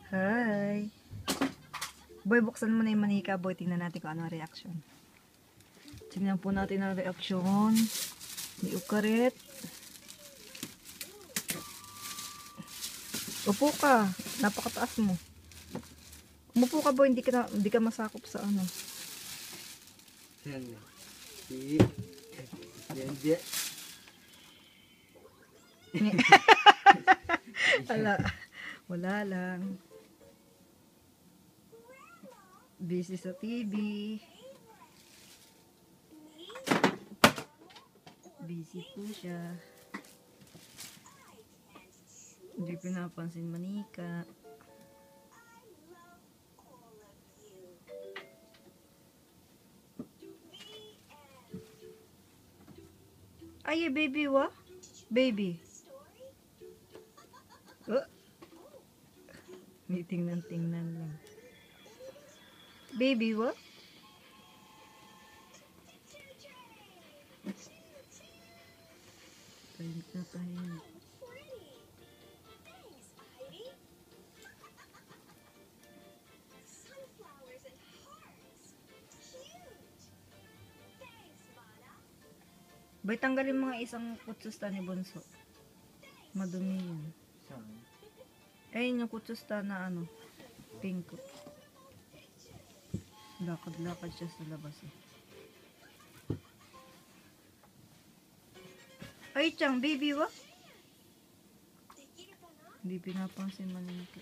Hi. Boy, buksan mo na yung manika, boy. Tingnan natin kung ano ang reaction. Tingnan po natin ang reaksyon ni Ukaret. Upo ka. Napakataas mo. Umupo ka, boy. Hindi ka masakop sa ano. Wala lang. Busy sa TV. Busy po siya. Hindi pinapansin manika. Ay, baby, wa? Baby. May tingnan lang. Baby, wa? Tahimik na tahimik. Bay, tanggalin mga isang kutsusta ni Bunso. Madumi yan. Ayun yung kutsusta na ano, pink. Lakad-lakad siya sa labas eh. Ay, Chang, baby, wa? Hindi pinapansin manika.